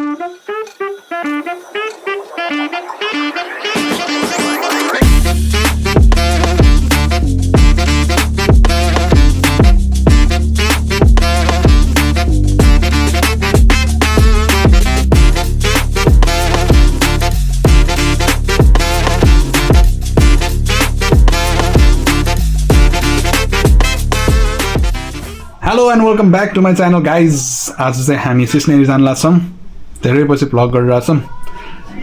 Hello and welcome back to my channel guys. आज चाहिँ हामी सिस्नेरी जान लाग्छौँ। धेरै पछि भ्लग गरिरहेको छौँ।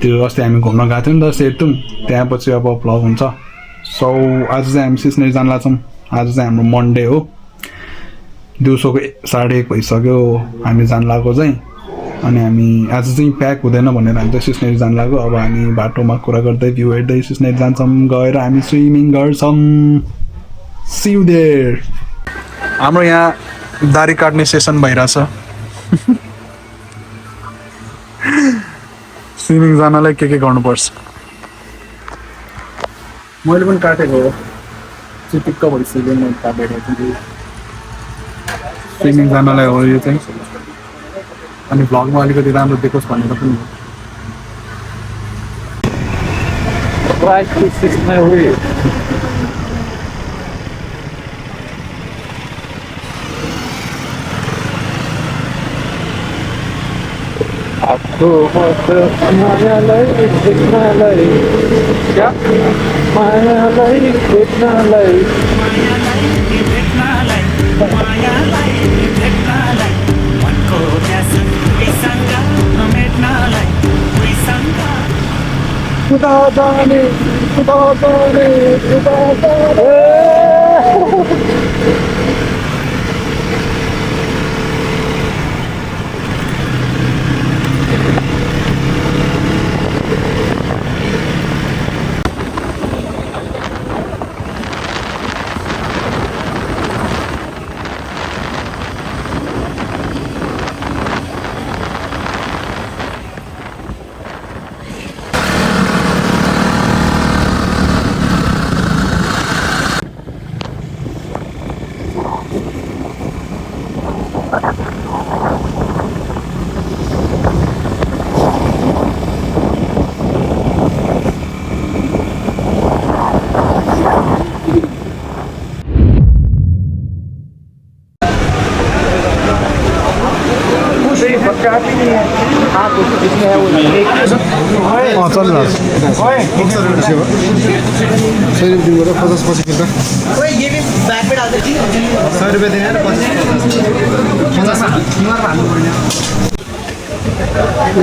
त्यो अस्ति हामी घुम्न गएको थियौँ नि त सेतुङ, त्यहाँ पछि अब भ्लग हुन्छ। सो आज चाहिँ हामी सिस्नेरी जान लाग्छौँ। आज चाहिँ हाम्रो मन्डे हो, दिउँसोको 1:30 भइसक्यो हामी जान लागेको चाहिँ। अनि हामी आज चाहिँ प्याक हुँदैन भनेर हामी चाहिँ सिस्नेरी जान लाग्यो। अब हामी बाटोमा कुरा गर्दै भ्यू हेर्दै सिस्नेरी जान्छौँ। गएर हामी स्विमिङ गर्छौँ। See you there. हाम्रो यहाँ दारी काट्ने सेसन भइरहेछ। स्विमिङ जानलाई के गर्नुपर्छ। मैले पनि काटेको हो, चिटिक्क भइसक्यो मैले काटेको। स्विमिङ जानलाई हो यो चाहिँ। अनि भ्लगमा अलिकति राम्रो देखोस् भनेर पनि हो। Aku mengalai fitnalai, ya mengalai fitnalai, mengalai fitnalai, manko biasa wisanga, metnalai wisanga. Kuda dane.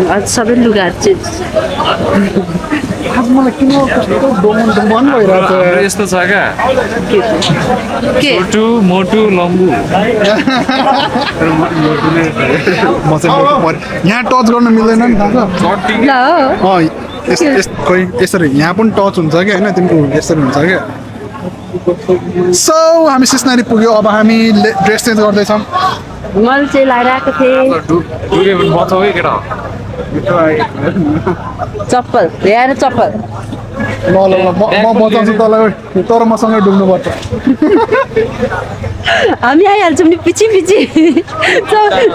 आज सबै लुगाहरू चेन्ज। आज मलाई किन कस्तो मन भइरहेको छ। यस्तो छ क्या, के छोटु मोटु लम्बु। म चाहिँ यहाँ टच गर्न मिल्दैन नि थाहा छ। ल खोइ यसरी यहाँ पनि टच हुन्छ क्या, होइन तिम्रो यसरी हुन्छ क्या। सो हामी सिस्नेरी पुग्यो। अब हामी ड्रेस चेन्ज गर्दैछौँ। मैले चाहिँ लगाएर आएको थिएँ बचाउ है केटा। चप्पल, ल्याएर चप्पल। ल म बचाउँछु तँलाई, तर मसँगै डुब्नुपर्छ। हामी आइहाल्छौँ नि पछि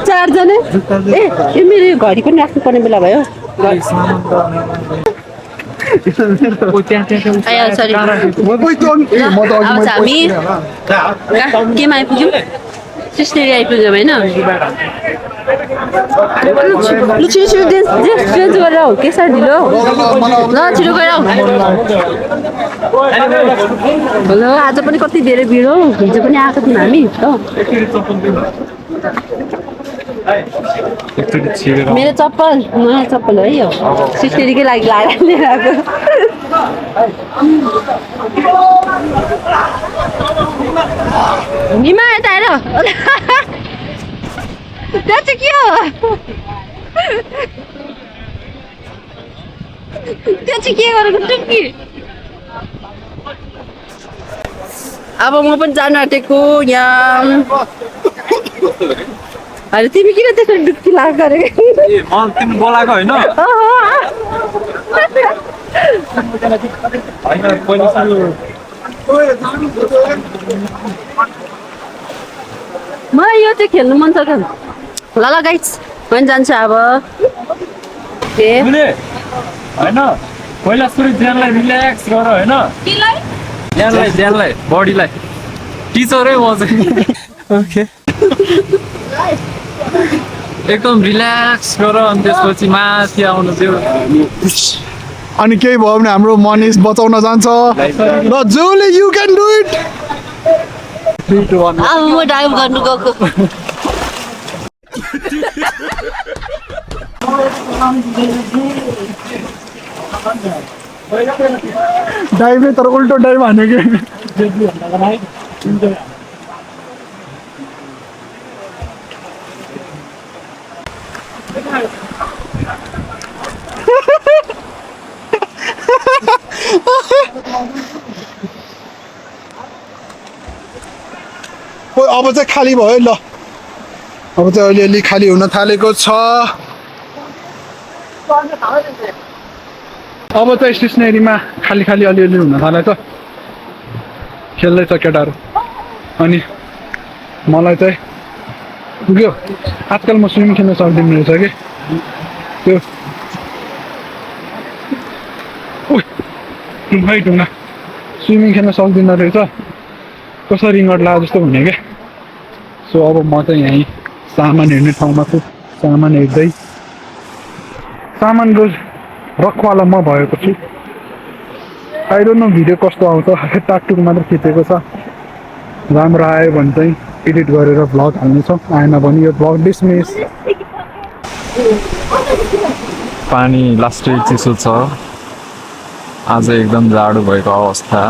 चारजना। ए मेरो यो घडी पनि राख्नुपर्ने बेला भयो। सरी, हामी केमा आइपुग्यौँ? सिस्नेरी आइपुग्यौँ होइन। लु छिटो चेन्ज गरेर आऊ। के साह्रो ढिलो ल, छिटो गएर आऊ। ल आज पनि कति धेरै भिड हो। हिजो पनि आएको थियौँ हामी त। मेरो चप्पल नयाँ चप्पल है यो, सिस्नेरीकै लागि लगाएर लिएर आएको। निमा यता आएर त्यहाँ चाहिँ के हो? त्यो चाहिँ के गरेको टुक्की? अब म पनि जान आँटेको यहाँ। अरे तिमी किन त्यसरी डुक्की लाग गरेको? तिमी बोलाएको होइन? मलाई यो चाहिँ खेल्नु मन छ। ल ल गाइस, पनि जान्छ अब। ओके बुझ्ने होइन पहिला सुरु ज्यानलाई रिल्याक्स गर होइन ज्यानलाई बडीलाई टिचरै म चाहिँ ओके एकदम रिल्याक्स गर अनि त्यसपछि माथि आउनु त्यो अनि केही भयो भने हाम्रो मनिष बचाउन जान्छ ल जुली यु क्यान डु इट अब म डाइभ गर्नु गएको डाइभ नै तर उल्टो डाइभ हान्यो कि अब चाहिँ खाली भयो ल अब चाहिँ अलिअलि खाली हुन थालेको छ अब चाहिँ स्टेसनरीमा खाली खाली अलिअलि हुन थालेछ खेल्दैछ केटाहरू अनि मलाई चाहिँ पुग्यो आजकल म स्विमिङ खेल्न सक्दिनँ रहेछ कि त्यो ढुङ्गा स्विमिङ खेल्न सक्दिनँ रहेछ कसरी रिङ्गट लाग्यो जस्तो हुने क्या सो अब म चाहिँ यहीँ सामान हेर्ने ठाउँमा छु सामान हेर्दै सामानको रखवाला म भएको छु आई डोन्ट नो भिडियो कस्तो आउँछ टाकटुक मात्र खिचेको छ राम्रो आयो भने चाहिँ एडिट गरेर भ्लग हाल्नेछौँ आएन भने यो भ्लग डिसमिस पानी लास्टै चिसो छ आज एकदम जाडो भएको अवस्था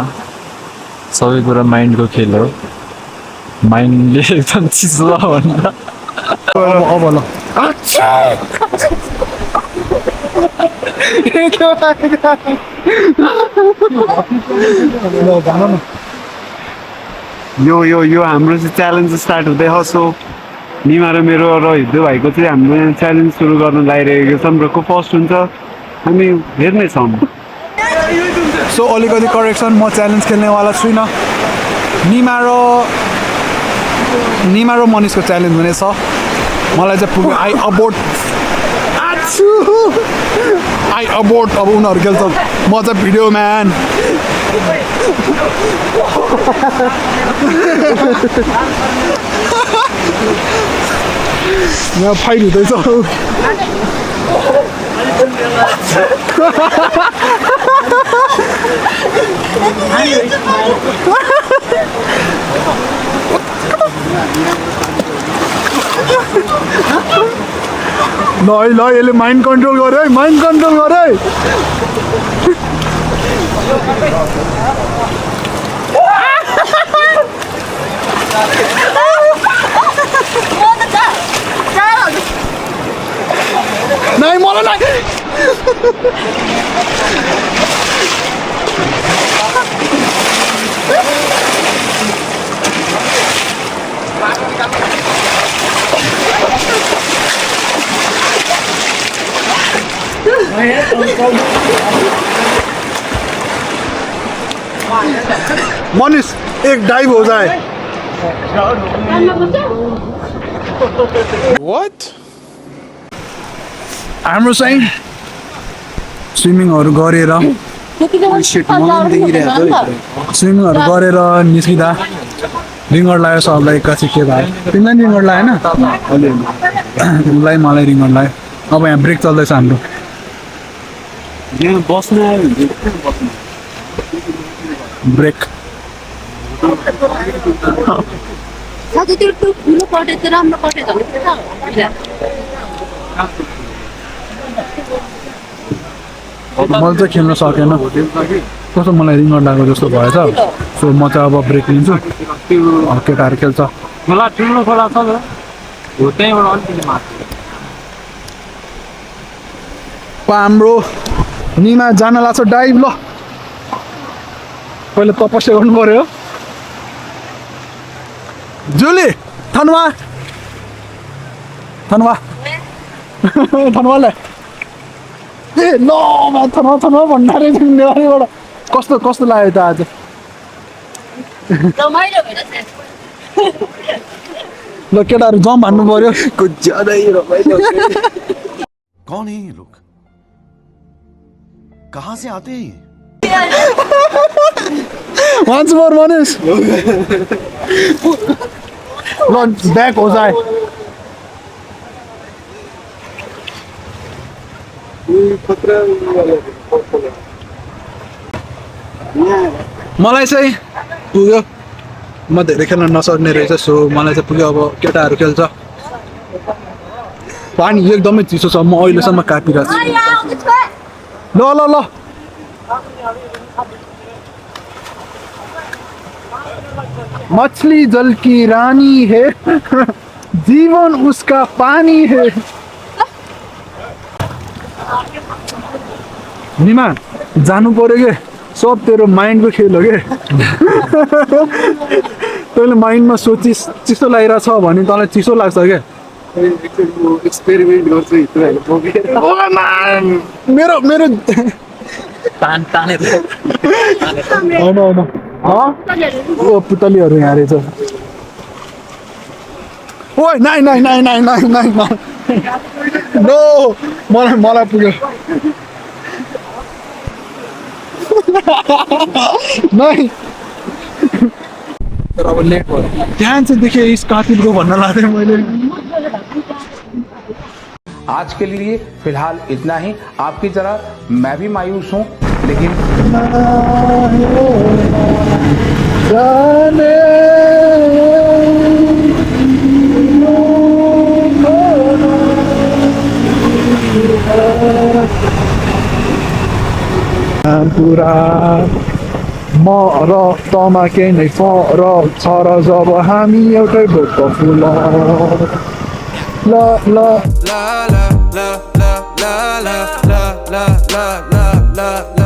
सबै कुरा माइन्डको खेल हो माइन्डले एकदम चिसो छ भन्दा अब ल भन न यो हाम्रो चाहिँ च्यालेन्ज स्टार्ट हुँदैछ सो निमा र मेरो र हिजो भाइको चाहिँ हाम्रो यहाँ च्यालेन्ज सुरु गर्न लागिरहेको छौँ र को फर्स्ट हुन्छ हामी हेर्नेछौँ सो अलिकति करेक्सन म च्यालेन्ज खेल्नेवाला छुइनँ निमा र मनिषको च्यालेन्ज हुने छ मलाई चाहिँ पुग्यो आई अबोट अब उनीहरू खेल्छ म चाहिँ भिडियो म्यान यहाँ फाइट हुँदैछ ल यसले माइन्ड कन्ट्रोल गर्यो है माइन्ड कन्ट्रोल गर्यो है नाइ मलाई नाइ मनीष एक डाइव हो जाए What? हाम्रो चाहिँ स्विमिङहरू गरेर निस्किँदा रिङ्गट लाग्यो सबलाई एकैछिन के भयो तिमीलाई रिङ्गट लाग्यो होइन तिमीलाई मलाई रिङ्गट लाग्यो अब यहाँ ब्रेक चल्दैछ हाम्रो यहाँ बस्न आयो भने ब्रेक साथै त्यो ठुलो कटे चाहिँ राम्रो कटे झन् मैले चाहिँ खेल्न सकेन कस्तो मलाई रिङ्गट लागेको जस्तो भएछ सो म चाहिँ अब ब्रेक लिन्छु केटाहरू खेल्छ खोला ठुलो खोला छ हो त्यहीँबाट अलिकति माथि हाम्रो निमा जान लाग्छ डाइभ ल पहिले तपस्या गर्नु पर्यो जुली धन्यवाद धन्यवादलाई ए ल धन्यवाद भन्नाले नेवारीबाट कस्तो कस्तो लाग्यो त आज रमाइलो भइरहेछ ल केटाहरू जम्प हान्नु पर्यो कुछ ज्यादा ही रमाइलो कौन है ये लोग कहां से आते हैं ये? Once more, Manish. Launch back, Ozai. मलाई चाहिँ पुग्यो म धेरै खेल्न नसक्ने रहेछ सो मलाई चाहिँ पुग्यो अब केटाहरू खेल्छ पानी एकदमै चिसो छ म अहिलेसम्म कापिरहेको छु ल ल ल मछली जल की रानी है जीवन उसका पानी है निमा जानु पर्यो के सब तेरो माइन्डको खेल हो के तैँले माइन्डमा सोचिस चिसो लागिरहेछ भने तँलाई चिसो लाग्छ क्या एक्सपेरिमेन्ट गर्छु मेरो मेरो होइन होइन ओ पुतलीहरू यहाँ रहेछ ओइ नाइ नाइ नाइ नाइ नाइ नाइ नाइ नो मलाई पुग्यो नाइ तर अब लेट भयो त्यहाँ चाहिँ देखेँ इस कातिलको भन्न लाग्थेँ मैले आज के लिए फिलहाल इतना ही। आपकी तरह मैं भी मायूस हूँ, लेकिन पुरा म र तमा केही नै फरक छ र जब हामी एउटै बोटको फुल ल ल la la la la la la la la la la la